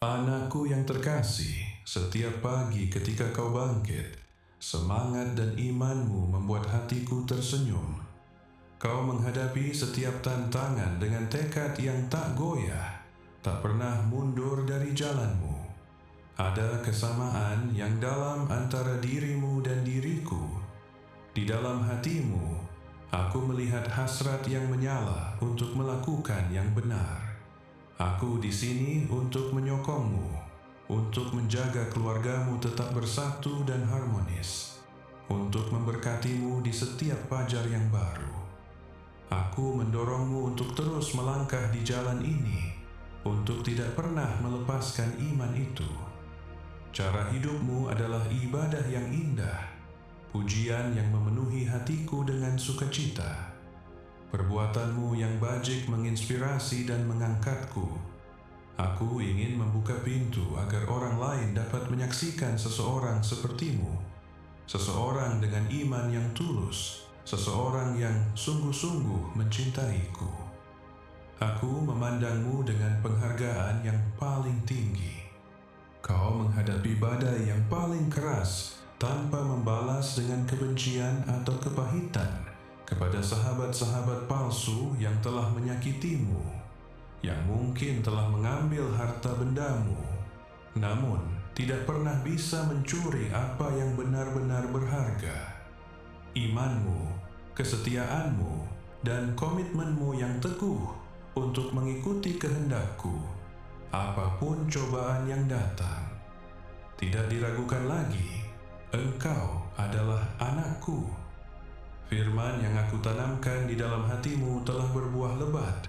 Anakku yang terkasih, setiap pagi ketika kau bangkit, semangat dan imanmu membuat hatiku tersenyum. Kau menghadapi setiap tantangan dengan tekad yang tak goyah, tak pernah mundur dari jalanmu. Ada kesamaan yang dalam antara dirimu dan diriku. Di dalam hatimu, aku melihat hasrat yang menyala untuk melakukan yang benar. Aku di sini untuk menyokongmu, untuk menjaga keluargamu tetap bersatu dan harmonis, untuk memberkatimu di setiap fajar yang baru. Aku mendorongmu untuk terus melangkah di jalan ini, untuk tidak pernah melepaskan iman itu. Cara hidupmu adalah ibadah yang indah, pujian yang memenuhi hatiku dengan sukacita. Perbuatanmu yang bajik menginspirasi dan mengangkatku. Aku ingin membuka pintu agar orang lain dapat menyaksikan seseorang sepertimu. Seseorang dengan iman yang tulus, seseorang yang sungguh-sungguh mencintaiku. Aku memandangmu dengan penghargaan yang paling tinggi. Kau menghadapi badai yang paling keras tanpa membalas dengan kebencian atau kepahitan kepada sahabat-sahabat palsu yang telah menyakitimu, yang mungkin telah mengambil harta bendamu, namun tidak pernah bisa mencuri apa yang benar-benar berharga. Imanmu, kesetiaanmu, dan komitmenmu yang teguh untuk mengikuti kehendakku, apapun cobaan yang datang. Tidak diragukan lagi, engkau adalah anakku. Firman yang aku tanamkan di dalam hatimu telah berbuah lebat,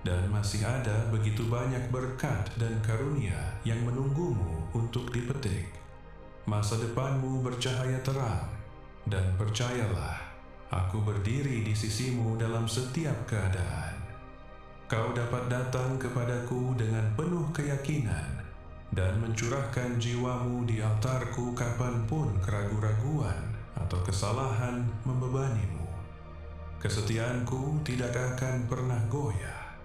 dan masih ada begitu banyak berkat dan karunia yang menunggumu untuk dipetik. Masa depanmu bercahaya terang, dan percayalah, aku berdiri di sisimu dalam setiap keadaan. Kau dapat datang kepadaku dengan penuh keyakinan dan mencurahkan jiwamu di altarku kapanpun keraguan-raguan atau kesalahan membebanimu. Kesetiaanku tidak akan pernah goyah.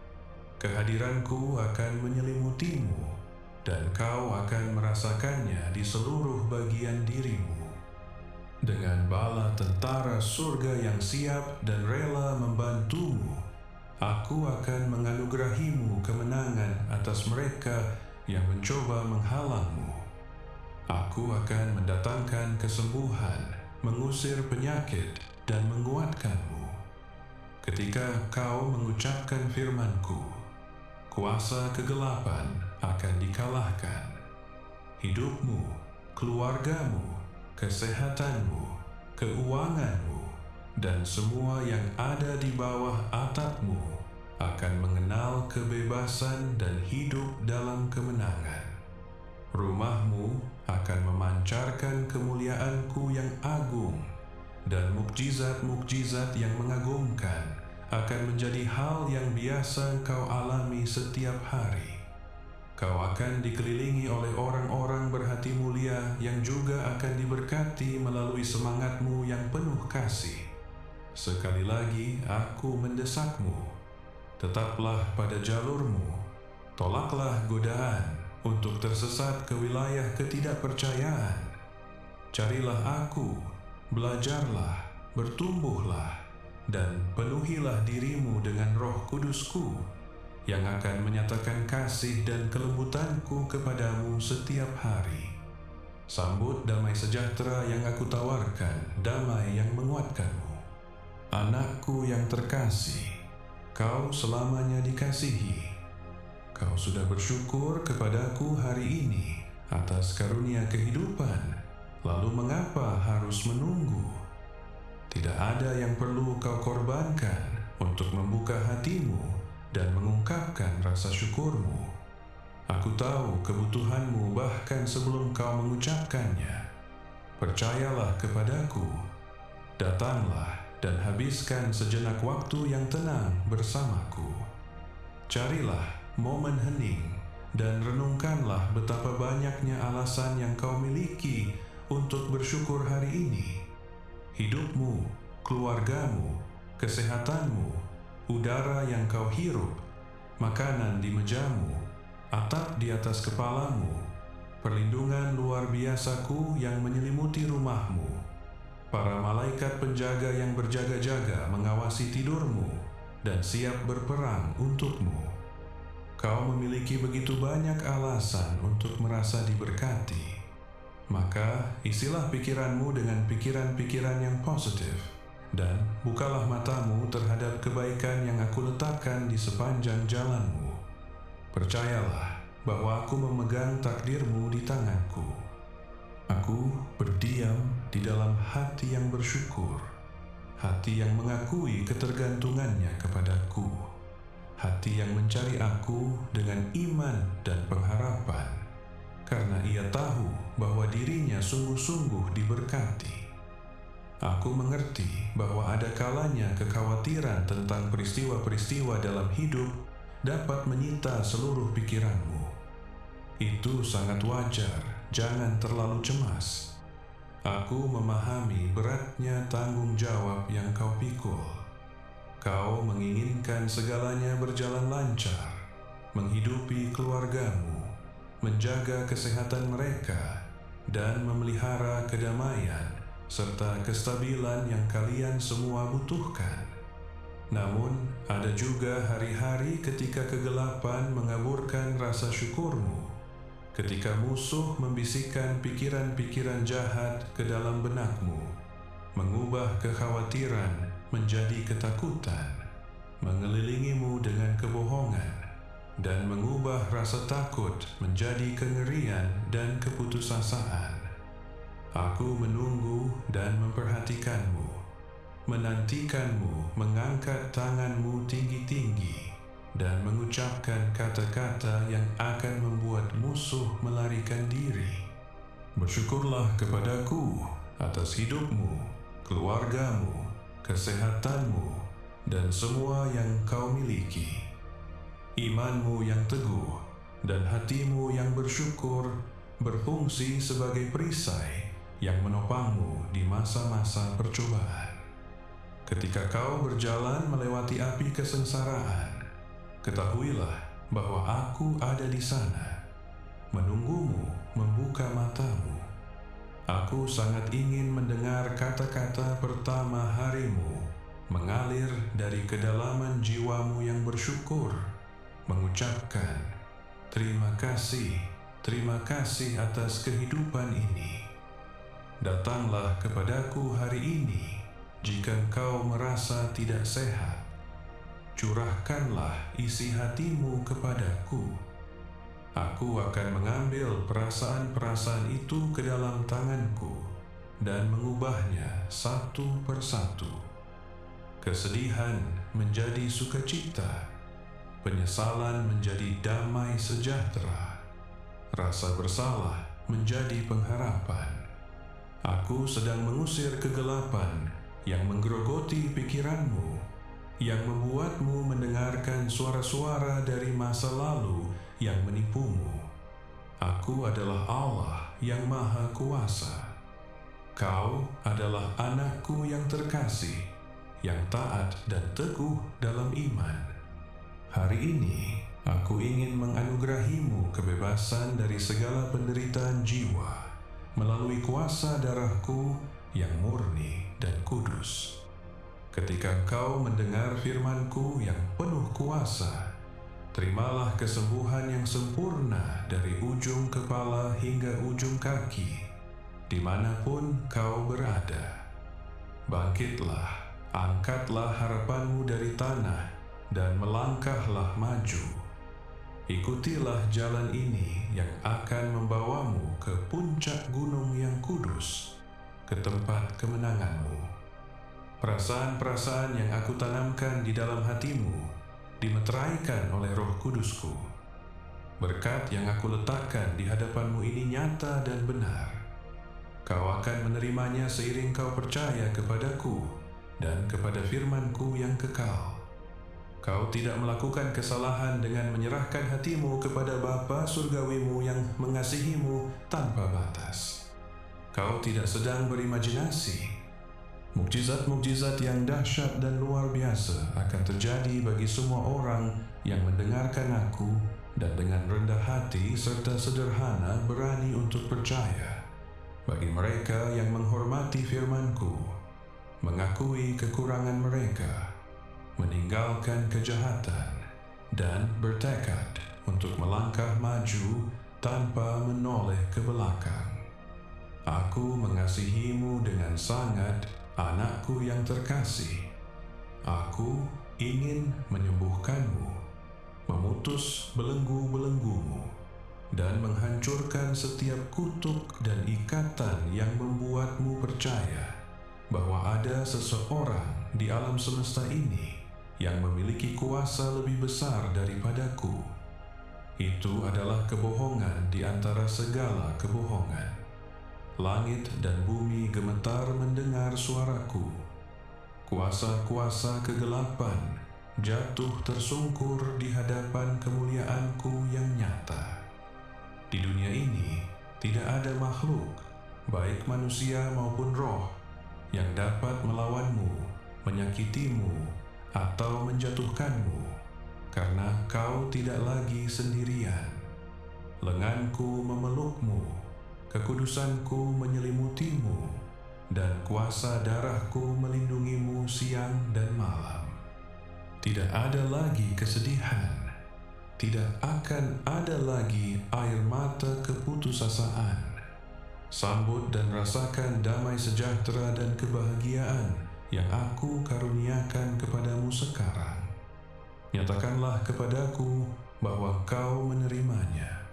Kehadiranku akan menyelimutimu, dan kau akan merasakannya di seluruh bagian dirimu. Dengan bala tentara surga yang siap dan rela membantumu, aku akan menganugerahimu kemenangan atas mereka yang mencoba menghalangmu. Aku akan mendatangkan kesembuhan, mengusir penyakit, dan menguatkanmu. Ketika kau mengucapkan firman-Ku, kuasa kegelapan akan dikalahkan. Hidupmu, keluargamu, kesehatanmu, keuanganmu, dan semua yang ada di bawah atapmu akan mengenal kebebasan dan hidup dalam kemenangan. Rumahmu akan memancarkan kemuliaan-Ku yang agung, dan mukjizat-mukjizat yang mengagumkan akan menjadi hal yang biasa kau alami setiap hari. Kau akan dikelilingi oleh orang-orang berhati mulia yang juga akan diberkati melalui semangatmu yang penuh kasih. Sekali lagi aku mendesakmu, tetaplah pada jalurmu, tolaklah godaan untuk tersesat ke wilayah ketidakpercayaan. Carilah aku, belajarlah, bertumbuhlah, dan penuhilah dirimu dengan Roh Kudus-Ku yang akan menyatakan kasih dan kelembutan-Ku kepadamu setiap hari. Sambut damai sejahtera yang aku tawarkan, damai yang menguatkanmu. Anakku yang terkasih, kau selamanya dikasihi. Kau sudah bersyukur kepadaku hari ini atas karunia kehidupan, lalu mengapa harus menunggu? Tidak ada yang perlu kau korbankan untuk membuka hatimu dan mengungkapkan rasa syukurmu. Aku tahu kebutuhanmu bahkan sebelum kau mengucapkannya. Percayalah kepadaku, datanglah dan habiskan sejenak waktu yang tenang bersamaku. Carilah momen hening dan renungkanlah betapa banyaknya alasan yang kau miliki untuk bersyukur hari ini. Hidupmu, keluargamu, kesehatanmu, udara yang kau hirup, makanan di mejamu, atap di atas kepalamu, perlindungan luar biasaku yang menyelimuti rumahmu, para malaikat penjaga yang berjaga-jaga mengawasi tidurmu dan siap berperang untukmu. Kau memiliki begitu banyak alasan untuk merasa diberkati. Maka isilah pikiranmu dengan pikiran-pikiran yang positif, dan bukalah matamu terhadap kebaikan yang aku letakkan di sepanjang jalanmu. Percayalah bahwa aku memegang takdirmu di tanganku. Aku berdiam di dalam hati yang bersyukur, hati yang mengakui ketergantungannya kepadaku, hati yang mencari aku dengan iman dan pengharapan, karena ia tahu bahwa dirinya sungguh-sungguh diberkati. Aku mengerti bahwa ada kalanya kekhawatiran tentang peristiwa-peristiwa dalam hidup dapat menyita seluruh pikiranmu. Itu sangat wajar, jangan terlalu cemas. Aku memahami beratnya tanggung jawab yang kau pikul. Kau menginginkan segalanya berjalan lancar, menghidupi keluargamu, menjaga kesehatan mereka, dan memelihara kedamaian serta kestabilan yang kalian semua butuhkan. Namun, ada juga hari-hari ketika kegelapan mengaburkan rasa syukurmu, ketika musuh membisikkan pikiran-pikiran jahat ke dalam benakmu, mengubah kekhawatiran menjadi ketakutan, mengelilingimu dengan kebohongan, dan mengubah rasa takut menjadi kengerian dan keputusasaan. Aku menunggu dan memperhatikanmu, menantikanmu mengangkat tanganmu tinggi-tinggi dan mengucapkan kata-kata yang akan membuat musuh melarikan diri. Bersyukurlah kepadaku atas hidupmu, keluargamu, kesehatanmu, dan semua yang kau miliki. Imanmu yang teguh dan hatimu yang bersyukur berfungsi sebagai perisai yang menopangmu di masa-masa percobaan. Ketika kau berjalan melewati api kesengsaraan, ketahuilah bahwa aku ada di sana, menunggumu membuka matamu. Aku sangat ingin mendengar kata-kata pertama harimu mengalir dari kedalaman jiwamu yang bersyukur, mengucapkan, terima kasih atas kehidupan ini. Datanglah kepadaku hari ini jika engkau merasa tidak sehat. Curahkanlah isi hatimu kepadaku. Aku akan mengambil perasaan-perasaan itu ke dalam tanganku dan mengubahnya satu persatu. Kesedihan menjadi sukacita, penyesalan menjadi damai sejahtera, rasa bersalah menjadi pengharapan. Aku sedang mengusir kegelapan yang menggerogoti pikiranmu, yang membuatmu mendengarkan suara-suara dari masa lalu yang menipumu. Aku adalah Allah yang Maha Kuasa. Kau adalah anakku yang terkasih, yang taat dan teguh dalam iman. Hari ini, aku ingin menganugerahimu kebebasan dari segala penderitaan jiwa melalui kuasa darahku yang murni dan kudus. Ketika kau mendengar firmanku yang penuh kuasa, terimalah kesembuhan yang sempurna dari ujung kepala hingga ujung kaki, dimanapun kau berada. Bangkitlah, angkatlah harapanmu dari tanah, dan melangkahlah maju. Ikutilah jalan ini yang akan membawamu ke puncak gunung yang kudus, ke tempat kemenanganmu. Perasaan-perasaan yang aku tanamkan di dalam hatimu dimeteraikan oleh Roh Kudusku. Berkat yang aku letakkan di hadapanmu ini nyata dan benar. Kau akan menerimanya seiring kau percaya kepadaku dan kepada firmanku yang kekal. Kau tidak melakukan kesalahan dengan menyerahkan hatimu kepada Bapa surgawimu yang mengasihimu tanpa batas. Kau tidak sedang berimajinasi. Mukjizat-mukjizat yang dahsyat dan luar biasa akan terjadi bagi semua orang yang mendengarkan aku dan dengan rendah hati serta sederhana berani untuk percaya. Bagi mereka yang menghormati firman-Ku, mengakui kekurangan mereka, meninggalkan kejahatan, dan bertekad untuk melangkah maju tanpa menoleh ke belakang. Aku mengasihimu dengan sangat, anakku yang terkasih. Aku ingin menyembuhkanmu, memutus belenggu-belenggumu, dan menghancurkan setiap kutuk dan ikatan yang membuatmu percaya bahwa ada seseorang di alam semesta ini yang memiliki kuasa lebih besar daripadaku. Itu adalah kebohongan di antara segala kebohongan. Langit dan bumi gemetar mendengar suaraku. Kuasa-kuasa kegelapan jatuh tersungkur di hadapan kemuliaanku yang nyata. Di dunia ini tidak ada makhluk, baik manusia maupun roh, yang dapat melawanmu, menyakitimu, atau menjatuhkanmu, karena kau tidak lagi sendirian. Lenganku memelukmu, kekudusanku menyelimutimu, dan kuasa darahku melindungimu siang dan malam. Tidak ada lagi kesedihan, tidak akan ada lagi air mata keputusasaan. Sambut dan rasakan damai sejahtera dan kebahagiaan yang aku karuniakan kepadamu sekarang. Nyatakanlah kepadaku bahwa kau menerimanya.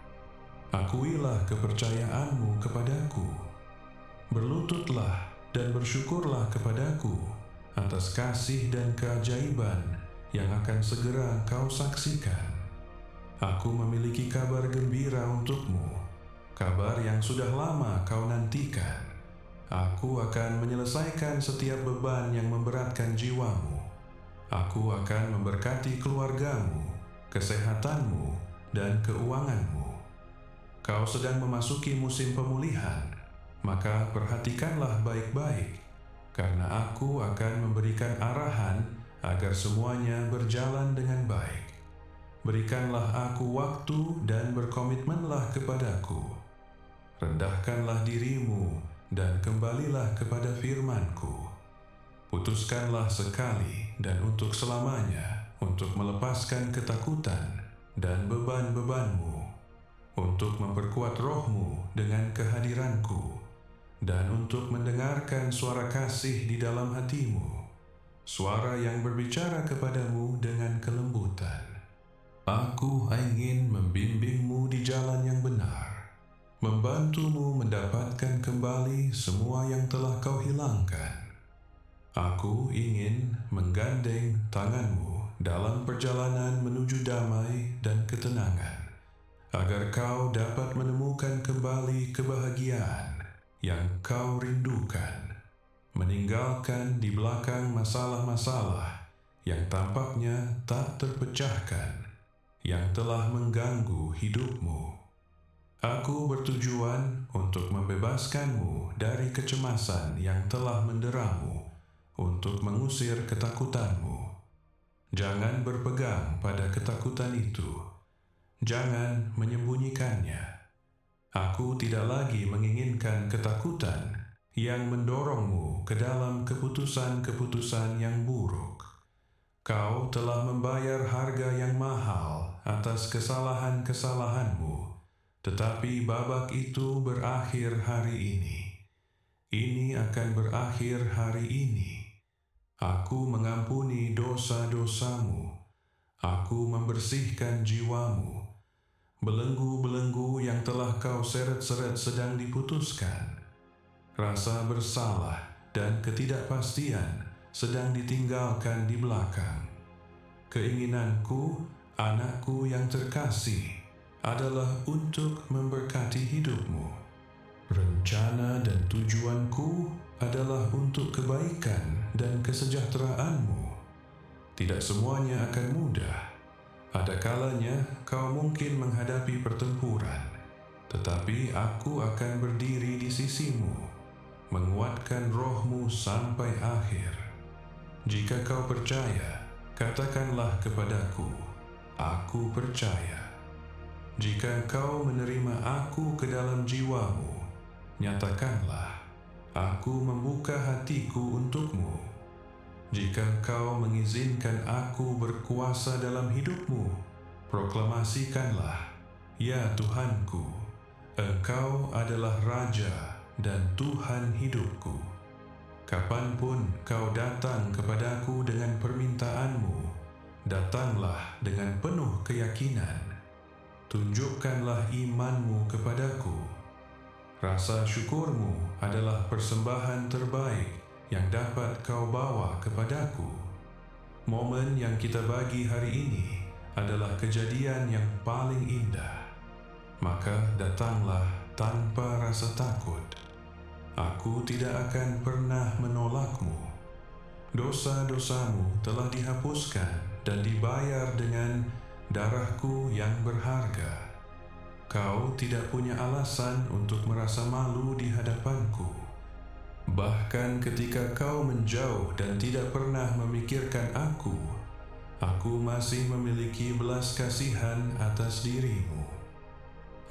Akuilah kepercayaanmu kepadaku. Berlututlah dan bersyukurlah kepadaku atas kasih dan keajaiban yang akan segera kau saksikan. Aku memiliki kabar gembira untukmu, kabar yang sudah lama kau nantikan. Aku akan menyelesaikan setiap beban yang memberatkan jiwamu. Aku akan memberkati keluargamu, kesehatanmu, dan keuanganmu. Kau sedang memasuki musim pemulihan, maka perhatikanlah baik-baik, karena aku akan memberikan arahan agar semuanya berjalan dengan baik. Berikanlah aku waktu dan berkomitmenlah kepadaku. Rendahkanlah dirimu dan kembalilah kepada firman-Ku. Putuskanlah sekali dan untuk selamanya untuk melepaskan ketakutan dan beban-bebanmu, untuk memperkuat rohmu dengan kehadiranku, dan untuk mendengarkan suara kasih di dalam hatimu, suara yang berbicara kepadamu dengan kelembutan. Aku ingin membimbingmu di jalan yang benar, membantumu mendapatkan kembali semua yang telah kau hilangkan. Aku ingin menggandeng tanganmu dalam perjalanan menuju damai dan ketenangan, agar kau dapat menemukan kembali kebahagiaan yang kau rindukan, meninggalkan di belakang masalah-masalah yang tampaknya tak terpecahkan, yang telah mengganggu hidupmu. Aku bertujuan untuk membebaskanmu dari kecemasan yang telah menderamu, untuk mengusir ketakutanmu. Jangan berpegang pada ketakutan itu. Jangan menyembunyikannya. Aku tidak lagi menginginkan ketakutan yang mendorongmu ke dalam keputusan-keputusan yang buruk. Kau telah membayar harga yang mahal atas kesalahan-kesalahanmu, tetapi babak itu berakhir hari ini. Ini akan berakhir hari ini. Aku mengampuni dosa-dosamu. Aku membersihkan jiwamu. Belenggu-belenggu yang telah kau seret-seret sedang diputuskan. Rasa bersalah dan ketidakpastian sedang ditinggalkan di belakang. Keinginanku, anakku yang terkasih, adalah untuk memberkati hidupmu. Rencana dan tujuanku adalah untuk kebaikan dan kesejahteraanmu. Tidak semuanya akan mudah. Ada kalanya kau mungkin menghadapi pertempuran, tetapi aku akan berdiri di sisimu, menguatkan rohmu sampai akhir. Jika kau percaya, katakanlah kepadaku, aku percaya. Jika kau menerima aku ke dalam jiwamu, nyatakanlah, aku membuka hatiku untukmu. Jika kau mengizinkan aku berkuasa dalam hidupmu, proklamasikanlah, ya Tuhanku, Engkau adalah Raja dan Tuhan hidupku. Kapanpun kau datang kepadaku dengan permintaanmu, datanglah dengan penuh keyakinan. Tunjukkanlah imanmu kepadaku. Rasa syukurmu adalah persembahan terbaik yang dapat kau bawa kepadaku. Momen yang kita bagi hari ini adalah kejadian yang paling indah. Maka datanglah tanpa rasa takut. Aku tidak akan pernah menolakmu. Dosa-dosamu telah dihapuskan dan dibayar dengan darahku yang berharga. Kau tidak punya alasan untuk merasa malu di hadapanku. Bahkan ketika kau menjauh dan tidak pernah memikirkan aku masih memiliki belas kasihan atas dirimu.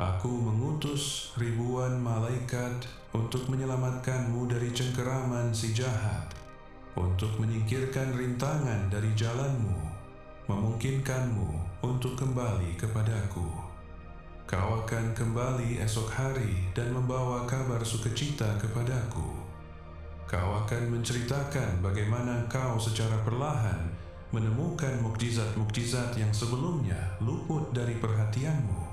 Aku mengutus ribuan malaikat untuk menyelamatkanmu dari cengkeraman si jahat, untuk menyingkirkan rintangan dari jalanmu, memungkinkanmu untuk kembali kepadaku. Kau akan kembali esok hari dan membawa kabar sukacita kepadaku. Kau akan menceritakan bagaimana kau secara perlahan menemukan mukjizat-mukjizat yang sebelumnya luput dari perhatianmu.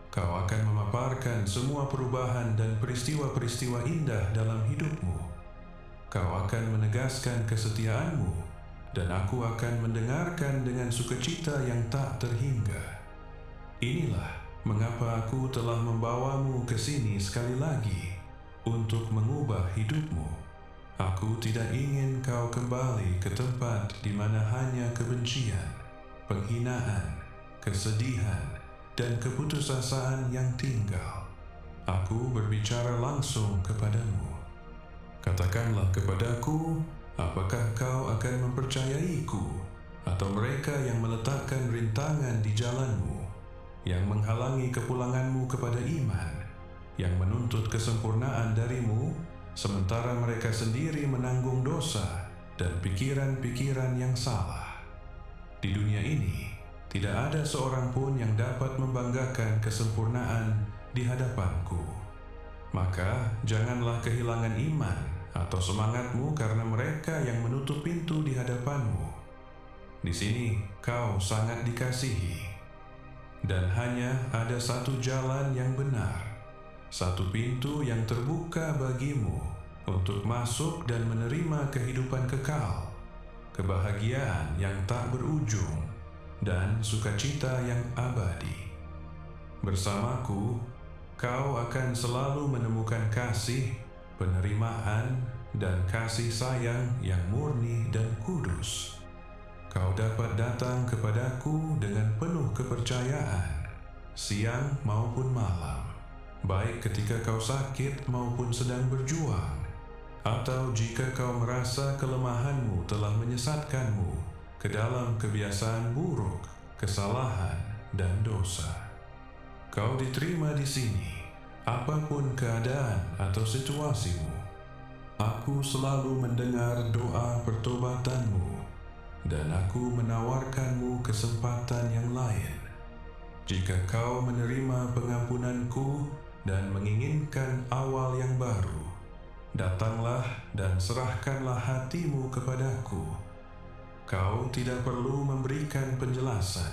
Kau akan memaparkan semua perubahan dan peristiwa-peristiwa indah dalam hidupmu. Kau akan menegaskan kesetiaanmu, dan aku akan mendengarkan dengan sukacita yang tak terhingga. Inilah mengapa aku telah membawamu ke sini sekali lagi, untuk mengubah hidupmu. Aku tidak ingin kau kembali ke tempat di mana hanya kebencian, penghinaan, kesedihan, dan keputusasaan yang tinggal. Aku berbicara langsung kepadamu. Katakanlah kepadaku, apakah kau akan mempercayaiku atau mereka yang meletakkan rintangan di jalanmu, yang menghalangi kepulanganmu kepada iman, yang menuntut kesempurnaan darimu, sementara mereka sendiri menanggung dosa dan pikiran-pikiran yang salah. Di dunia ini, tidak ada seorang pun yang dapat membanggakan kesempurnaan di hadapanku. Maka janganlah kehilangan iman atau semangatmu karena mereka yang menutup pintu di hadapanmu. Di sini kau sangat dikasihi. Dan hanya ada satu jalan yang benar, satu pintu yang terbuka bagimu untuk masuk dan menerima kehidupan kekal, kebahagiaan yang tak berujung, dan sukacita yang abadi. Bersamaku, kau akan selalu menemukan kasih, penerimaan, dan kasih sayang yang murni dan kudus. Kau dapat datang kepadaku dengan penuh kepercayaan, siang maupun malam, baik ketika kau sakit maupun sedang berjuang, atau jika kau merasa kelemahanmu telah menyesatkanmu ke dalam kebiasaan buruk, kesalahan, dan dosa. Kau diterima di sini, apapun keadaan atau situasimu. Aku selalu mendengar doa pertobatanmu, dan aku menawarkanmu kesempatan yang lain. Jika kau menerima pengampunanku dan menginginkan awal yang baru, datanglah dan serahkanlah hatimu kepadaku. Kau tidak perlu memberikan penjelasan.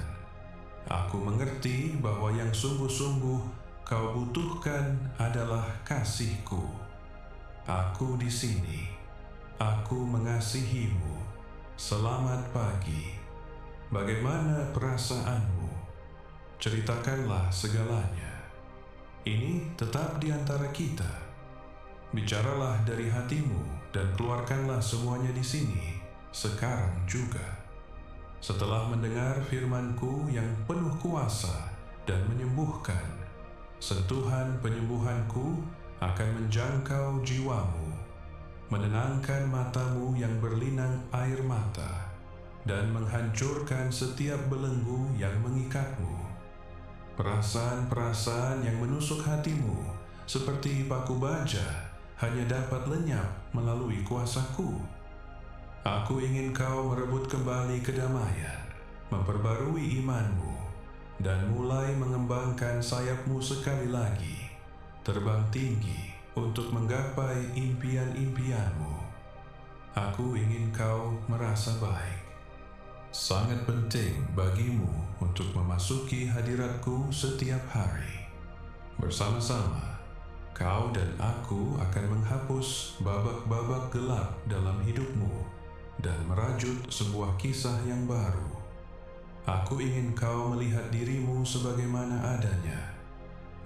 Aku mengerti bahwa yang sungguh-sungguh kau butuhkan adalah kasihku. Aku di sini. Aku mengasihimu. Selamat pagi. Bagaimana perasaanmu? Ceritakanlah segalanya. Ini tetap di antara kita. Bicaralah dari hatimu dan keluarkanlah semuanya di sini. Sekarang juga, setelah mendengar firman-Ku yang penuh kuasa dan menyembuhkan, sentuhan penyembuhan-Ku akan menjangkau jiwamu, menenangkan matamu yang berlinang air mata, dan menghancurkan setiap belenggu yang mengikatmu. Perasaan-perasaan yang menusuk hatimu seperti paku baja hanya dapat lenyap melalui kuasaku. Aku ingin kau merebut kembali kedamaian, memperbarui imanmu, dan mulai mengembangkan sayapmu sekali lagi, terbang tinggi untuk menggapai impian-impianmu. Aku ingin kau merasa baik. Sangat penting bagimu untuk memasuki hadiratku setiap hari. Bersama-sama, kau dan aku akan menghapus babak-babak gelap dalam hidupmu dan merajut sebuah kisah yang baru. Aku ingin kau melihat dirimu sebagaimana adanya,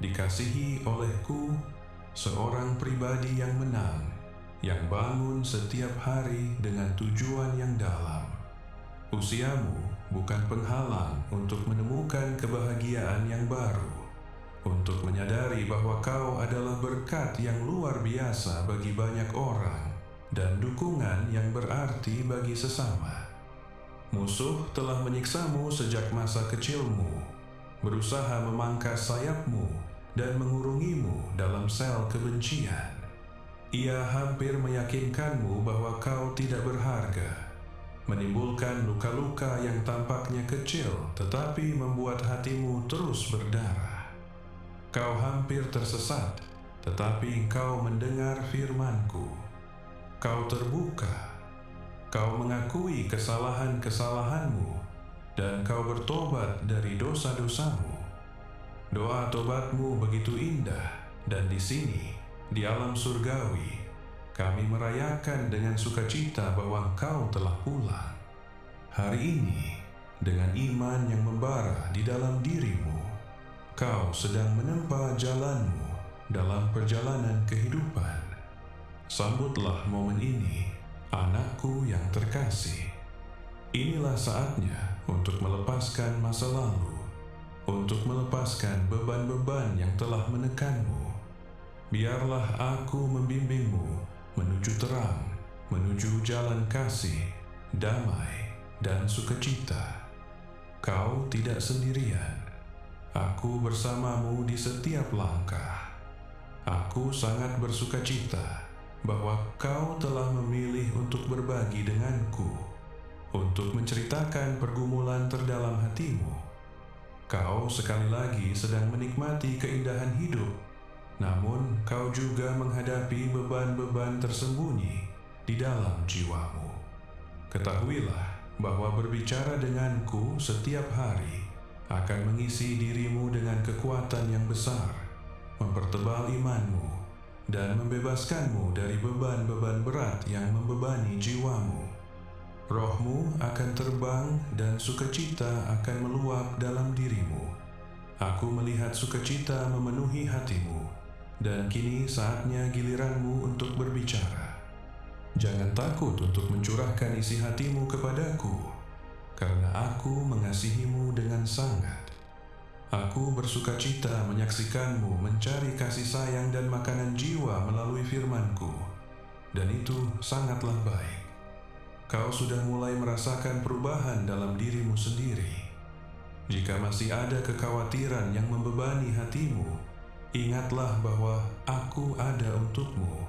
dikasihi olehku, seorang pribadi yang menang, yang bangun setiap hari dengan tujuan yang dalam. Usiamu bukan penghalang untuk menemukan kebahagiaan yang baru, untuk menyadari bahwa kau adalah berkat yang luar biasa bagi banyak orang dan dukungan yang berarti bagi sesama. Musuh telah menyiksamu sejak masa kecilmu, berusaha memangkas sayapmu dan mengurungimu dalam sel kebencian. Ia hampir meyakinkanmu bahwa kau tidak berharga, menimbulkan luka-luka yang tampaknya kecil tetapi membuat hatimu terus berdarah. Kau hampir tersesat, tetapi kau mendengar firman-Ku. Kau terbuka, kau mengakui kesalahan-kesalahanmu, dan kau bertobat dari dosa-dosamu. Doa tobatmu begitu indah, dan di sini, di alam surgawi, kami merayakan dengan sukacita bahwa kau telah pulang. Hari ini, dengan iman yang membara di dalam dirimu, kau sedang menempa jalanmu dalam perjalanan kehidupan. Sambutlah momen ini, anakku yang terkasih. Inilah saatnya untuk melepaskan masa lalu, untuk melepaskan beban-beban yang telah menekanmu. Biarlah aku membimbingmu menuju terang, menuju jalan kasih, damai, dan sukacita. Kau tidak sendirian. Aku bersamamu di setiap langkah. Aku sangat bersukacita bahwa kau telah memilih untuk berbagi denganku, untuk menceritakan pergumulan terdalam hatimu. Kau sekali lagi sedang menikmati keindahan hidup, namun kau juga menghadapi beban-beban tersembunyi di dalam jiwamu. Ketahuilah bahwa berbicara denganku setiap hari akan mengisi dirimu dengan kekuatan yang besar, mempertebal imanmu, dan membebaskanmu dari beban-beban berat yang membebani jiwamu. Rohmu akan terbang dan sukacita akan meluap dalam dirimu. Aku melihat sukacita memenuhi hatimu, dan kini saatnya giliranmu untuk berbicara. Jangan takut untuk mencurahkan isi hatimu kepadaku, karena aku mengasihimu dengan sangat. Aku bersukacita menyaksikanmu mencari kasih sayang dan makanan jiwa melalui firman-Ku, dan itu sangatlah baik. Kau sudah mulai merasakan perubahan dalam dirimu sendiri. Jika masih ada kekhawatiran yang membebani hatimu, ingatlah bahwa aku ada untukmu.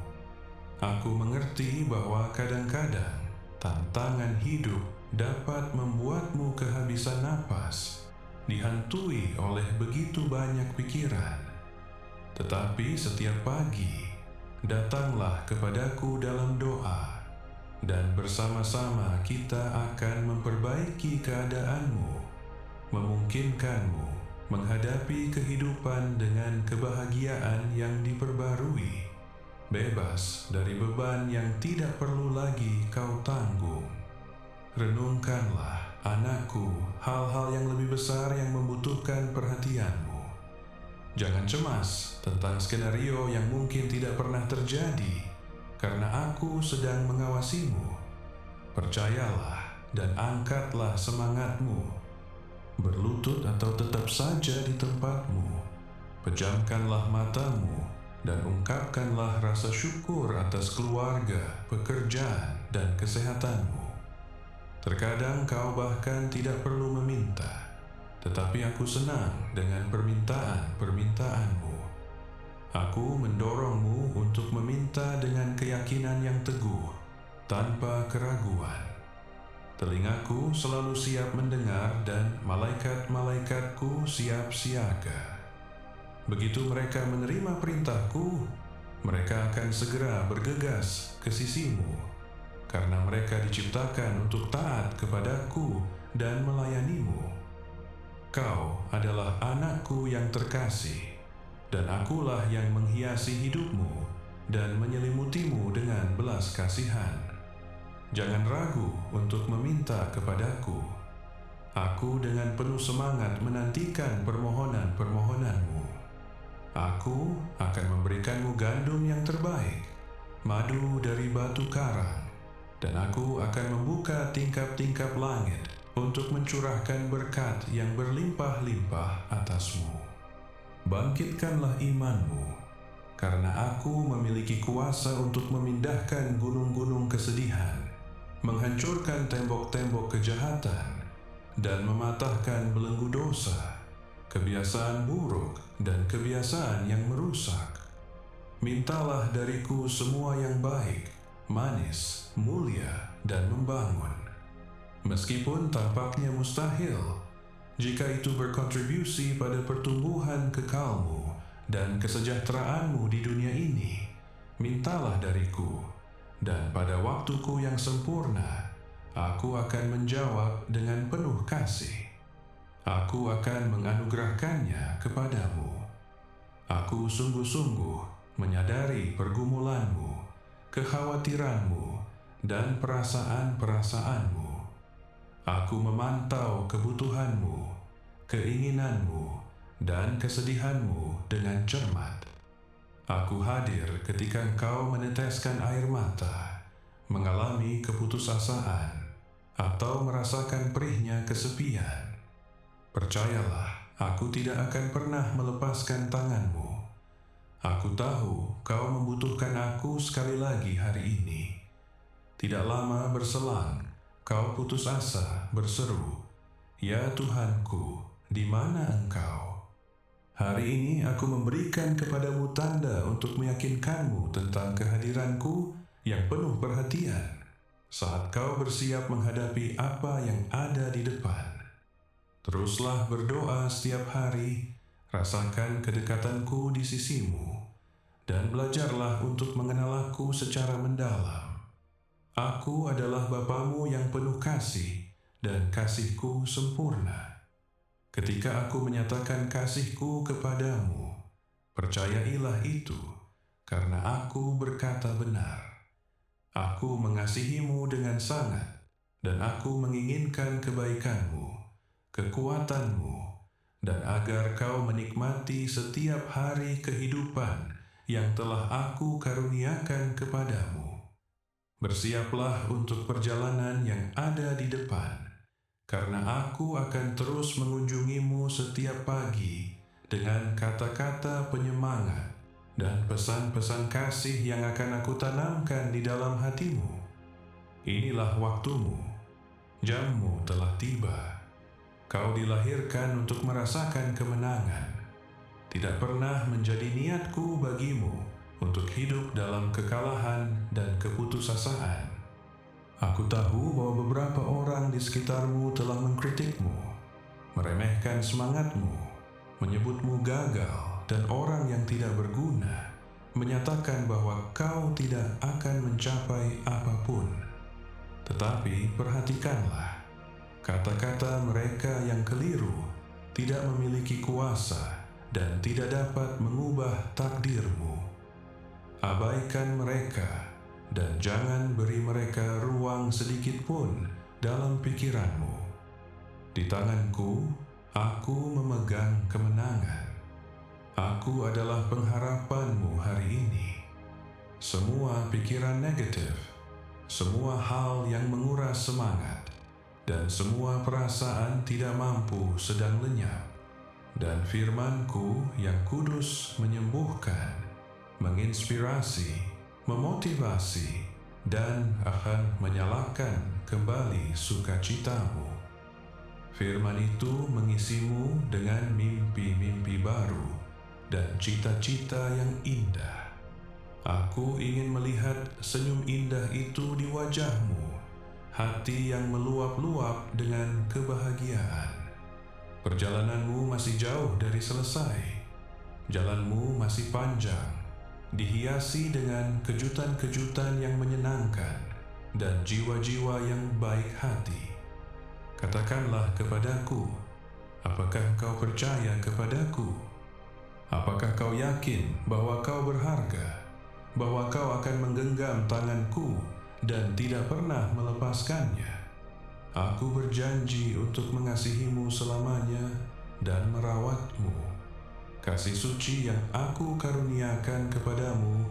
Aku mengerti bahwa kadang-kadang tantangan hidup dapat membuatmu kehabisan napas, dihantui oleh begitu banyak pikiran. Tetapi setiap pagi, datanglah kepadaku dalam doa, dan bersama-sama kita akan memperbaiki keadaanmu, memungkinkanmu menghadapi kehidupan dengan kebahagiaan yang diperbarui, bebas dari beban yang tidak perlu lagi kau tanggung. Renungkanlah, anakku, hal-hal yang lebih besar yang membutuhkan perhatianmu. Jangan cemas tentang skenario yang mungkin tidak pernah terjadi, karena aku sedang mengawasimu. Percayalah dan angkatlah semangatmu. Berlutut atau tetap saja di tempatmu. Pejamkanlah matamu dan ungkapkanlah rasa syukur atas keluarga, pekerjaan, dan kesehatanmu. Terkadang kau bahkan tidak perlu meminta. tetapi aku senang dengan permintaan-permintaanmu. Aku mendorongmu untuk meminta dengan keyakinan yang teguh, tanpa keraguan. Telingaku selalu siap mendengar dan malaikat-malaikatku siap siaga. Begitu mereka menerima perintahku, mereka akan segera bergegas ke sisimu, karena mereka diciptakan untuk taat kepadaku dan melayanimu. Kau adalah anakku yang terkasih, dan akulah yang menghiasi hidupmu dan menyelimutimu dengan belas kasihan. Jangan ragu untuk meminta kepadaku. Aku dengan penuh semangat menantikan permohonan-permohonanmu. Aku akan memberikanmu gandum yang terbaik, madu dari batu karang, dan aku akan membuka tingkap-tingkap langit untuk mencurahkan berkat yang berlimpah-limpah atasmu. Bangkitkanlah imanmu, karena aku memiliki kuasa untuk memindahkan gunung-gunung kesedihan, menghancurkan tembok-tembok kejahatan, dan mematahkan belenggu dosa, kebiasaan buruk, dan kebiasaan yang merusak. Mintalah dariku semua yang baik, manis, mulia, dan membangun. Meskipun tampaknya mustahil, jika itu berkontribusi pada pertumbuhan kekalmu dan kesejahteraanmu di dunia ini, mintalah dariku, dan pada waktuku yang sempurna, aku akan menjawab dengan penuh kasih. Aku akan menganugerahkannya kepadamu. Aku sungguh-sungguh menyadari pergumulanmu, kekhawatiranmu, dan perasaan-perasaanmu. Aku memantau kebutuhanmu, keinginanmu, dan kesedihanmu dengan cermat. Aku hadir ketika engkau meneteskan air mata, mengalami keputusasaan, atau merasakan perihnya kesepian. Percayalah, aku tidak akan pernah melepaskan tanganmu. Aku tahu kau membutuhkan aku sekali lagi hari ini. Tidak lama berselang, kau putus asa berseru, "Ya Tuhanku, di mana Engkau?" Hari ini aku memberikan kepadamu tanda untuk meyakinkanmu tentang kehadiranku yang penuh perhatian saat kau bersiap menghadapi apa yang ada di depan. Teruslah berdoa setiap hari, rasakan kedekatanku di sisimu, dan belajarlah untuk mengenal aku secara mendalam. Aku adalah Bapamu yang penuh kasih, dan kasihku sempurna. Ketika aku menyatakan kasihku kepadamu, percayailah itu, karena aku berkata benar. Aku mengasihimu dengan sangat, dan aku menginginkan kebaikanmu, kekuatanmu, dan agar kau menikmati setiap hari kehidupan yang telah aku karuniakan kepadamu. Bersiaplah untuk perjalanan yang ada di depan, karena aku akan terus mengunjungimu setiap pagi dengan kata-kata penyemangat dan pesan-pesan kasih yang akan aku tanamkan di dalam hatimu. Inilah waktumu, jammu telah tiba. Kau dilahirkan untuk merasakan kemenangan. Tidak pernah menjadi niatku bagimu untuk hidup dalam kekalahan dan keputusasaan. Aku tahu bahwa beberapa orang di sekitarmu telah mengkritikmu, meremehkan semangatmu, menyebutmu gagal dan orang yang tidak berguna, menyatakan bahwa kau tidak akan mencapai apapun. Tetapi perhatikanlah, kata-kata mereka yang keliru tidak memiliki kuasa dan tidak dapat mengubah takdirmu. Abaikan mereka, dan jangan beri mereka ruang sedikit pun dalam pikiranmu. Di tanganku, aku memegang kemenangan. Aku adalah pengharapanmu hari ini. Semua pikiran negatif, semua hal yang menguras semangat, dan semua perasaan tidak mampu sedang lenyap. Dan firman-Ku yang kudus menyembuhkan, menginspirasi, memotivasi, dan akan menyalakan kembali sukacitamu. Firman itu mengisimu dengan mimpi-mimpi baru dan cita-cita yang indah. Aku ingin melihat senyum indah itu di wajahmu, hati yang meluap-luap dengan kebahagiaan. Perjalananmu masih jauh dari selesai. Jalanmu masih panjang, dihiasi dengan kejutan-kejutan yang menyenangkan dan jiwa-jiwa yang baik hati. Katakanlah kepadaku, apakah kau percaya kepadaku? Apakah kau yakin bahwa kau berharga, bahwa kau akan menggenggam tanganku dan tidak pernah melepaskannya? Aku berjanji untuk mengasihimu selamanya dan merawatmu. Kasih suci yang aku karuniakan kepadamu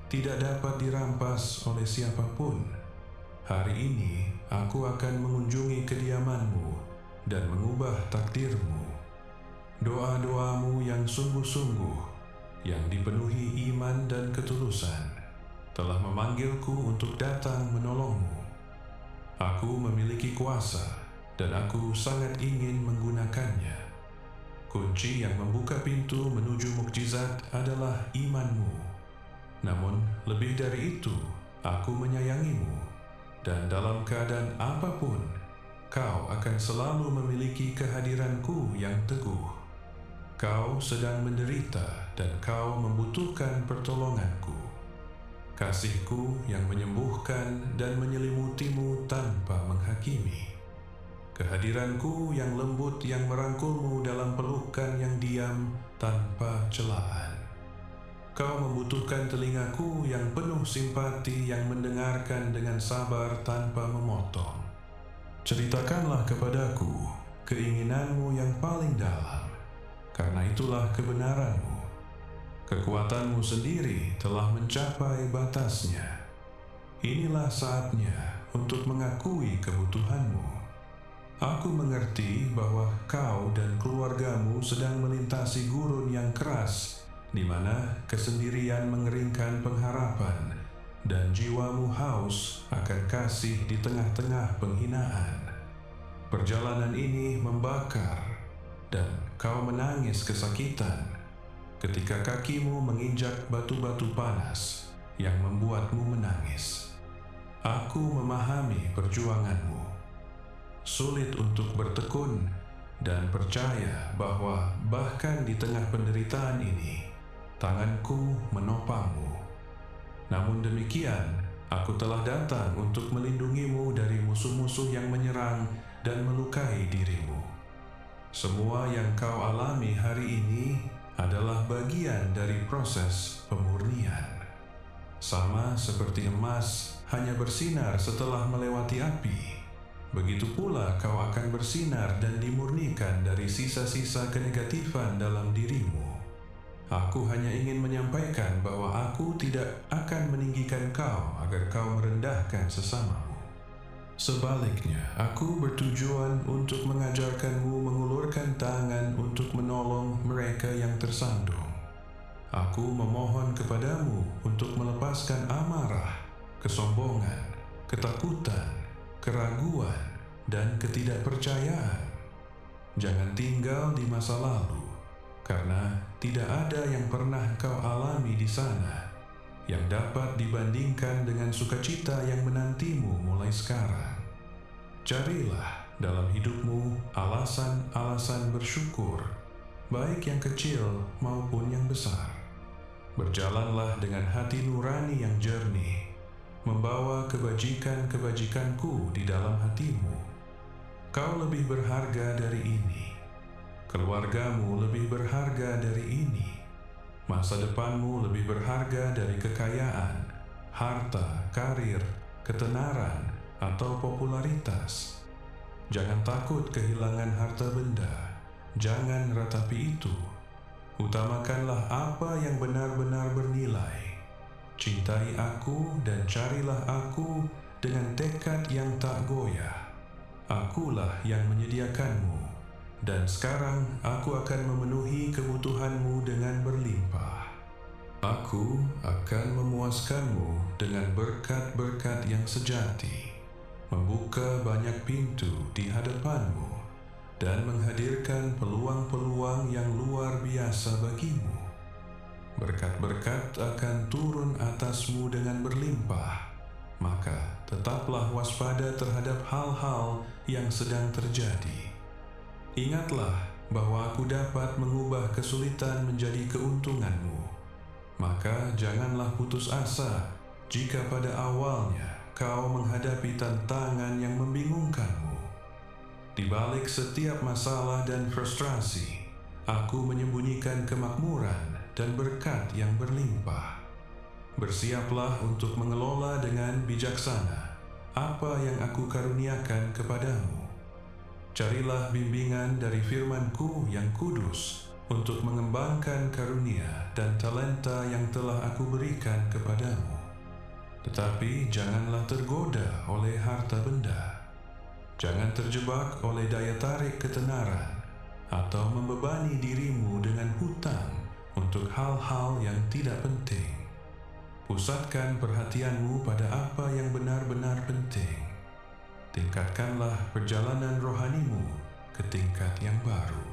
tidak dapat dirampas oleh siapapun. Hari ini aku akan mengunjungi kediamanmu dan mengubah takdirmu. Doa-doamu yang sungguh-sungguh, yang dipenuhi iman dan ketulusan, telah memanggilku untuk datang menolongmu. Aku memiliki kuasa dan aku sangat ingin menggunakannya. Kunci yang membuka pintu menuju mukjizat adalah imanmu. Namun lebih dari itu, aku menyayangimu. Dan dalam keadaan apapun, kau akan selalu memiliki kehadiranku yang teguh. Kau sedang menderita dan kau membutuhkan pertolonganku. Kasihku yang menyembuhkan dan menyelimutimu tanpa menghakimi. Kehadiranku yang lembut yang merangkulmu dalam pelukan yang diam tanpa celaan. Kau membutuhkan telingaku yang penuh simpati yang mendengarkan dengan sabar tanpa memotong. Ceritakanlah kepadaku keinginanmu yang paling dalam, karena itulah kebenaranmu. Kekuatanmu sendiri telah mencapai batasnya. Inilah saatnya untuk mengakui kebutuhanmu. Aku mengerti bahwa kau dan keluargamu sedang melintasi gurun yang keras, di mana kesendirian mengeringkan pengharapan dan jiwamu haus akan kasih di tengah-tengah penghinaan. Perjalanan ini membakar dan kau menangis kesakitan ketika kakimu menginjak batu-batu panas yang membuatmu menangis. Aku memahami perjuanganmu. Sulit untuk bertekun dan percaya bahwa bahkan di tengah penderitaan ini, tanganku menopangmu. Namun demikian, aku telah datang untuk melindungimu dari musuh-musuh yang menyerang dan melukai dirimu. Semua yang kau alami hari ini adalah bagian dari proses pemurnian. Sama seperti emas hanya bersinar setelah melewati api, begitu pula kau akan bersinar dan dimurnikan dari sisa-sisa kenegatifan dalam dirimu. Aku hanya ingin menyampaikan bahwa aku tidak akan meninggikan kau agar kau merendahkan sesamamu. Sebaliknya, aku bertujuan untuk mengajarkanmu mengulurkan tangan untuk menolong mereka yang tersandung. Aku memohon kepadamu untuk melepaskan amarah, kesombongan, ketakutan, keraguan, dan ketidakpercayaan. Jangan tinggal di masa lalu, karena tidak ada yang pernah kau alami di sana yang dapat dibandingkan dengan sukacita yang menantimu mulai sekarang. Carilah dalam hidupmu alasan-alasan bersyukur, baik yang kecil maupun yang besar. Berjalanlah dengan hati nurani yang jernih, membawa kebajikan-kebajikanku di dalam hatimu. Kau lebih berharga dari ini. Keluargamu lebih berharga dari ini. Masa depanmu lebih berharga dari kekayaan, harta, karir, ketenaran, atau popularitas. Jangan takut kehilangan harta benda. Jangan ratapi itu. Utamakanlah apa yang benar-benar bernilai. Cintai aku dan carilah aku dengan tekad yang tak goyah. Akulah yang menyediakanmu, dan sekarang aku akan memenuhi kebutuhanmu dengan berlimpah. Aku akan memuaskanmu dengan berkat-berkat yang sejati, membuka banyak pintu di hadapanmu, dan menghadirkan peluang-peluang yang luar biasa bagimu. Berkat-berkat akan turun atasmu dengan berlimpah, maka tetaplah waspada terhadap hal-hal yang sedang terjadi. Ingatlah bahwa Aku dapat mengubah kesulitan menjadi keuntunganmu. Maka janganlah putus asa jika pada awalnya kau menghadapi tantangan yang membingungkanmu. Di balik setiap masalah dan frustrasi, Aku menyembunyikan kemakmuran dan berkat yang berlimpah. Bersiaplah untuk mengelola dengan bijaksana apa yang Aku karuniakan kepadamu. Carilah bimbingan dari firman-Ku yang kudus untuk mengembangkan karunia dan talenta yang telah Aku berikan kepadamu. Tetapi janganlah tergoda oleh harta benda. Jangan terjebak oleh daya tarik ketenaran atau membebani dirimu dengan hutang untuk hal-hal yang tidak penting. Pusatkan perhatianmu pada apa yang benar-benar penting. Tingkatkanlah perjalanan rohanimu ke tingkat yang baru.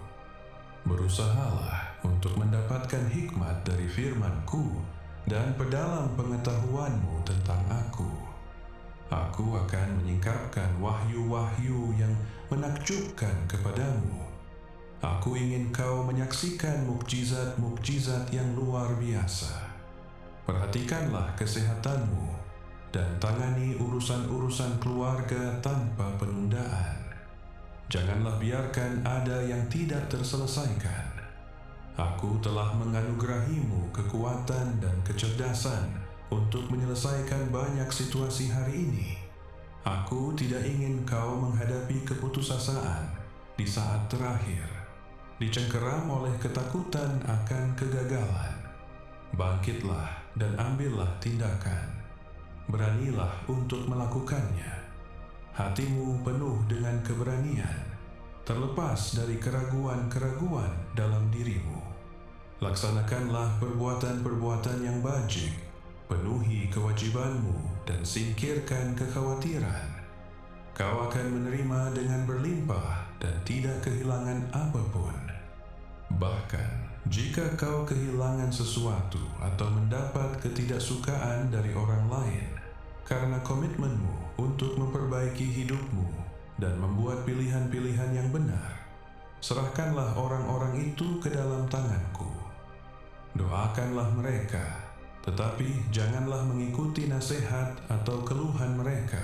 Berusahalah untuk mendapatkan hikmat dari firman-Ku dan perdalam pengetahuanmu tentang Aku. Aku akan menyingkapkan wahyu-wahyu yang menakjubkan kepadamu. Aku ingin kau menyaksikan mukjizat-mukjizat yang luar biasa. Perhatikanlah kesehatanmu dan tangani urusan-urusan keluarga tanpa penundaan. Janganlah biarkan ada yang tidak terselesaikan. Aku telah menganugerahimu kekuatan dan kecerdasan untuk menyelesaikan banyak situasi hari ini. Aku tidak ingin kau menghadapi keputusasaan di saat terakhir, dicengkeram oleh ketakutan akan kegagalan. Bangkitlah dan ambillah tindakan. Beranilah untuk melakukannya. Hatimu penuh dengan keberanian, terlepas dari keraguan-keraguan dalam dirimu. Laksanakanlah perbuatan-perbuatan yang bajik, penuhi kewajibanmu dan singkirkan kekhawatiran. Kau akan menerima dengan berlimpah dan tidak kehilangan apapun. Bahkan, jika kau kehilangan sesuatu atau mendapat ketidaksukaan dari orang lain karena komitmenmu untuk memperbaiki hidupmu dan membuat pilihan-pilihan yang benar, serahkanlah orang-orang itu ke dalam tanganku. Doakanlah mereka, tetapi janganlah mengikuti nasihat atau keluhan mereka,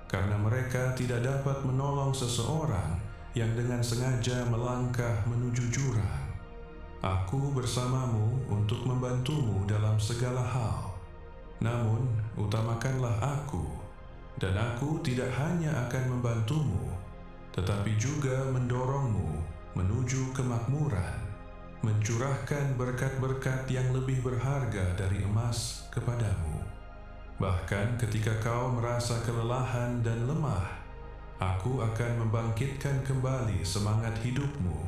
karena mereka tidak dapat menolong seseorang yang dengan sengaja melangkah menuju jurang. Aku bersamamu untuk membantumu dalam segala hal. Namun, utamakanlah Aku, dan Aku tidak hanya akan membantumu, tetapi juga mendorongmu menuju kemakmuran, mencurahkan berkat-berkat yang lebih berharga dari emas kepadamu. Bahkan ketika kau merasa kelelahan dan lemah, Aku akan membangkitkan kembali semangat hidupmu,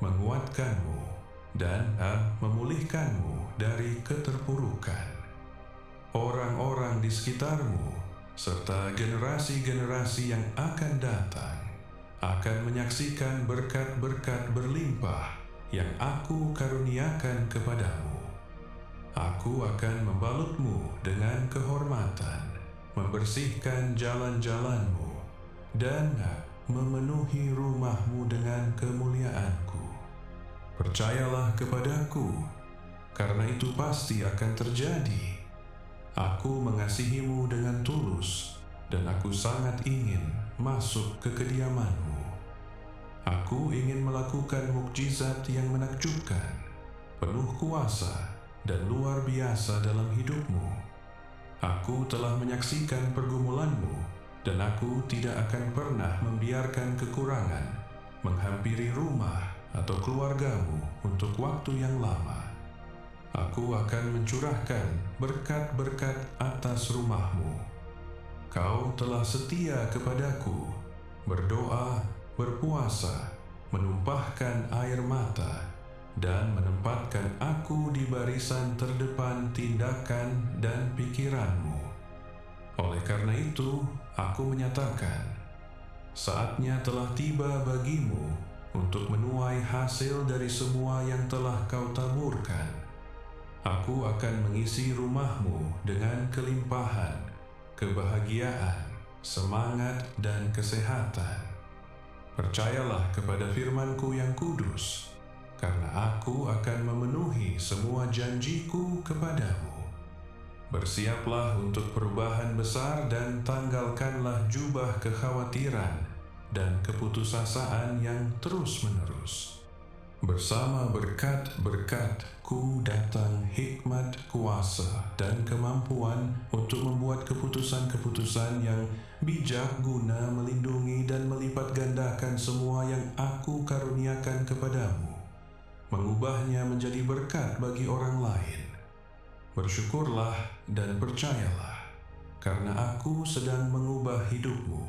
menguatkanmu, dan memulihkanmu dari keterpurukan. Orang-orang di sekitarmu serta generasi-generasi yang akan datang akan menyaksikan berkat-berkat berlimpah yang Aku karuniakan kepadamu. Aku akan membalutmu dengan kehormatan, membersihkan jalan-jalanmu, dan memenuhi rumahmu dengan kemuliaan-Ku. Percayalah kepadaku, karena itu pasti akan terjadi. Aku mengasihimu dengan tulus, dan Aku sangat ingin masuk ke kediamanmu. Aku ingin melakukan mukjizat yang menakjubkan, penuh kuasa, dan luar biasa dalam hidupmu. Aku telah menyaksikan pergumulanmu, dan Aku tidak akan pernah membiarkan kekurangan menghampiri rumah atau keluargamu untuk waktu yang lama. Aku akan mencurahkan berkat-berkat atas rumahmu. Kau telah setia kepadaku, berdoa, berpuasa, menumpahkan air mata, dan menempatkan Aku di barisan terdepan tindakan dan pikiranmu. Oleh karena itu, Aku menyatakan, Saatnya telah tiba bagimu untuk menuai hasil dari semua yang telah kau taburkan. Aku akan mengisi rumahmu dengan kelimpahan, kebahagiaan, semangat, dan kesehatan. Percayalah kepada firman-Ku yang kudus, karena Aku akan memenuhi semua janjiku kepadamu. Bersiaplah untuk perubahan besar dan tanggalkanlah jubah kekhawatiran dan keputusasaan yang terus-menerus. Bersama berkat-berkat-Ku datang hikmat, kuasa, dan kemampuan untuk membuat keputusan-keputusan yang bijak guna melindungi dan melipat gandakan semua yang Aku karuniakan kepadamu, mengubahnya menjadi berkat bagi orang lain. Bersyukurlah dan percayalah, karena Aku sedang mengubah hidupmu.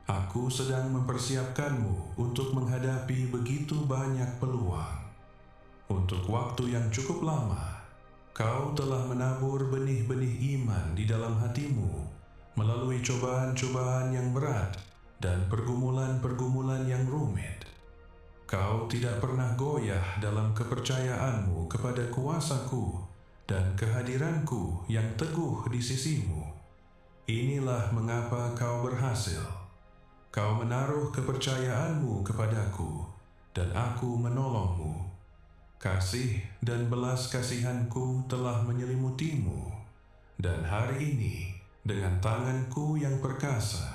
Aku sedang mempersiapkanmu untuk menghadapi begitu banyak peluang. Untuk waktu yang cukup lama, kau telah menabur benih-benih iman di dalam hatimu melalui cobaan-cobaan yang berat dan pergumulan-pergumulan yang rumit. Kau tidak pernah goyah dalam kepercayaanmu kepada kuasa-Ku dan kehadiran-Ku yang teguh di sisimu. Inilah mengapa kau berhasil. Kau menaruh kepercayaanmu kepadaku, dan Aku menolongmu. Kasih dan belas kasihan-Ku telah menyelimutimu, dan hari ini, dengan tangan-Ku yang perkasa,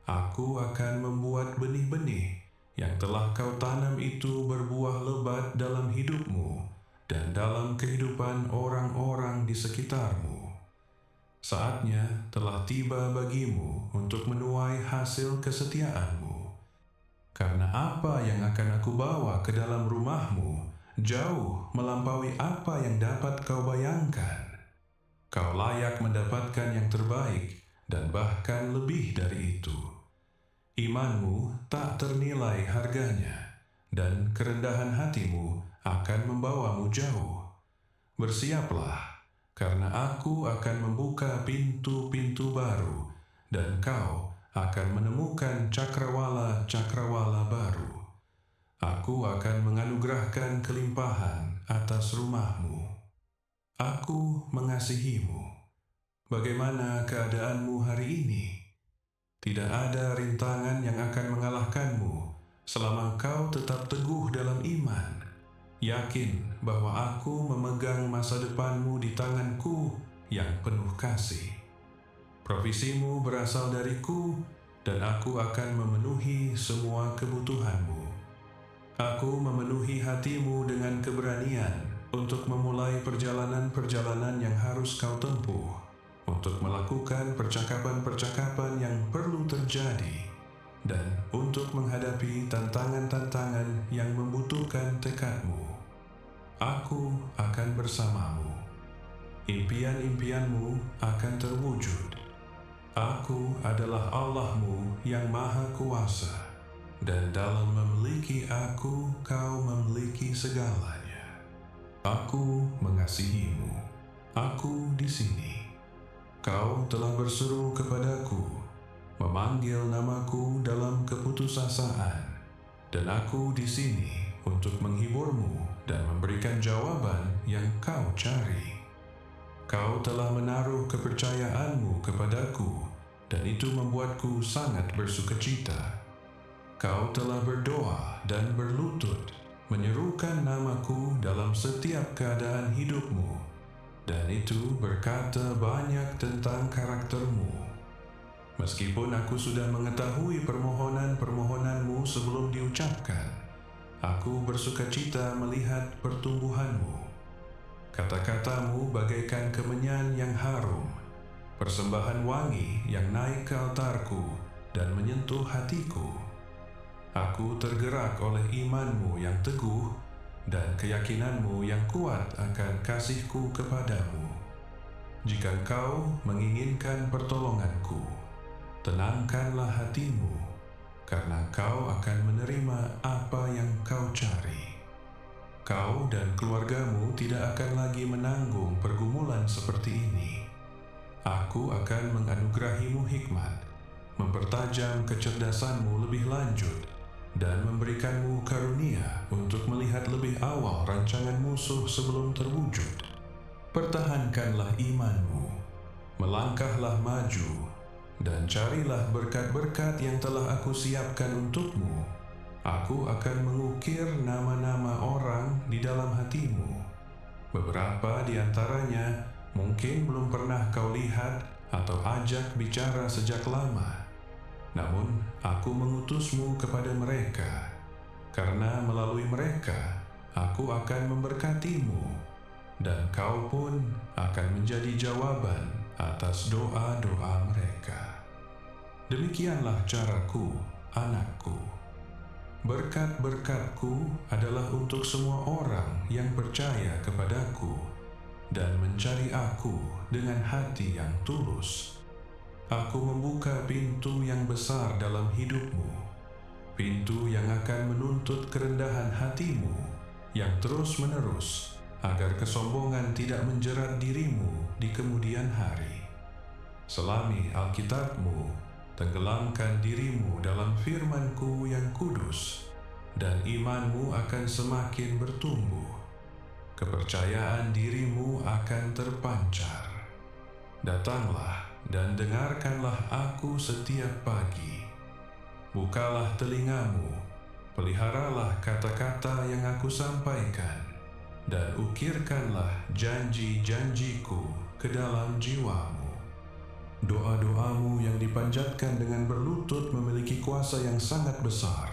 Aku akan membuat benih-benih yang telah kau tanam itu berbuah lebat dalam hidupmu dan dalam kehidupan orang-orang di sekitarmu. Saatnya telah tiba bagimu untuk menuai hasil kesetiaanmu. Karena apa yang akan Aku bawa ke dalam rumahmu jauh melampaui apa yang dapat kau bayangkan. Kau layak mendapatkan yang terbaik dan bahkan lebih dari itu. Imanmu tak ternilai harganya, dan kerendahan hatimu akan membawamu jauh. Bersiaplah, karena Aku akan membuka pintu-pintu baru, dan kau akan menemukan cakrawala-cakrawala baru. Aku akan menganugerahkan kelimpahan atas rumahmu. Aku mengasihimu. Bagaimana keadaanmu hari ini? Tidak ada rintangan yang akan mengalahkanmu selama kau tetap teguh dalam iman. Yakin bahwa Aku memegang masa depanmu di tangan-Ku yang penuh kasih. Provisimu berasal dari-Ku, dan Aku akan memenuhi semua kebutuhanmu. Aku memenuhi hatimu dengan keberanian untuk memulai perjalanan-perjalanan yang harus kau tempuh, untuk melakukan percakapan-percakapan yang perlu terjadi, dan untuk menghadapi tantangan-tantangan yang membutuhkan tekadmu. Aku akan bersamamu. Impian-impianmu akan terwujud. Aku adalah Allahmu yang Maha Kuasa, dan dalam memiliki Aku, kau memiliki segalanya. Aku mengasihimu. Aku di sini. Kau telah berseru kepadaku, memanggil namaku dalam keputusasaan, dan Aku di sini untuk menghiburmu dan memberikan jawaban yang kau cari. Kau telah menaruh kepercayaanmu kepadaku, dan itu membuatku sangat bersukacita. Kau telah berdoa dan berlutut, menyerukan namaku dalam setiap keadaan hidupmu, dan itu berkata banyak tentang karaktermu. Meskipun Aku sudah mengetahui permohonan-permohonanmu sebelum diucapkan, Aku bersukacita melihat pertumbuhanmu. Kata-katamu bagaikan kemenyan yang harum, persembahan wangi yang naik ke altarku dan menyentuh hatiku. Aku tergerak oleh imanmu yang teguh dan keyakinanmu yang kuat akan kasihku kepadamu. Jika kau menginginkan pertolonganku, tenangkanlah hatimu, karena kau akan menerima apa yang kau cari. Kau dan keluargamu tidak akan lagi menanggung pergumulan seperti ini. Aku akan menganugerahimu hikmat, mempertajam kecerdasanmu lebih lanjut, dan memberikanmu karunia untuk melihat lebih awal rancangan musuh sebelum terwujud. Pertahankanlah imanmu, melangkahlah maju, dan carilah berkat-berkat yang telah aku siapkan untukmu. Aku akan mengukir nama-nama orang di dalam hatimu. Beberapa di antaranya mungkin belum pernah kau lihat atau ajak bicara sejak lama. Namun, aku mengutusmu kepada mereka, karena melalui mereka, aku akan memberkatimu, dan kau pun akan menjadi jawaban atas doa-doa mereka. Demikianlah caraku, anakku. Berkat-berkatku adalah untuk semua orang yang percaya kepadaku dan mencari aku dengan hati yang tulus. Aku membuka pintu yang besar dalam hidupmu, pintu yang akan menuntut kerendahan hatimu yang terus-menerus, agar kesombongan tidak menjerat dirimu di kemudian hari. Selami Alkitabmu, tenggelamkan dirimu dalam firman-Ku yang kudus, dan imanmu akan semakin bertumbuh. Kepercayaan dirimu akan terpancar. Datanglah dan dengarkanlah aku setiap pagi. Bukalah telingamu, peliharalah kata-kata yang aku sampaikan, dan ukirkanlah janji-janjiku ke dalam jiwamu. Doa-doamu yang dipanjatkan dengan berlutut memiliki kuasa yang sangat besar.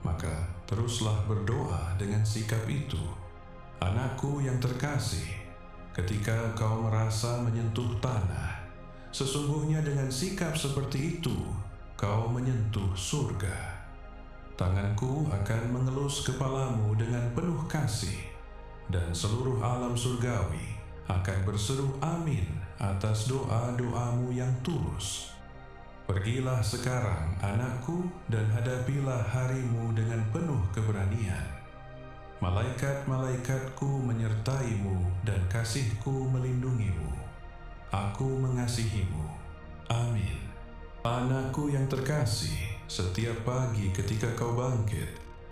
Maka teruslah berdoa dengan sikap itu. Anakku yang terkasih, ketika kau merasa menyentuh tanah, sesungguhnya dengan sikap seperti itu, kau menyentuh surga. Tanganku akan mengelus kepalamu dengan penuh kasih, dan seluruh alam surgawi akan berseru amin atas doa-doamu yang tulus. Pergilah sekarang, anakku, dan hadapilah harimu dengan penuh keberanian. Malaikat-malaikatku menyertaimu dan kasihku melindungimu. Aku mengasihimu. Amin. Anakku yang terkasih, setiap pagi ketika kau bangkit,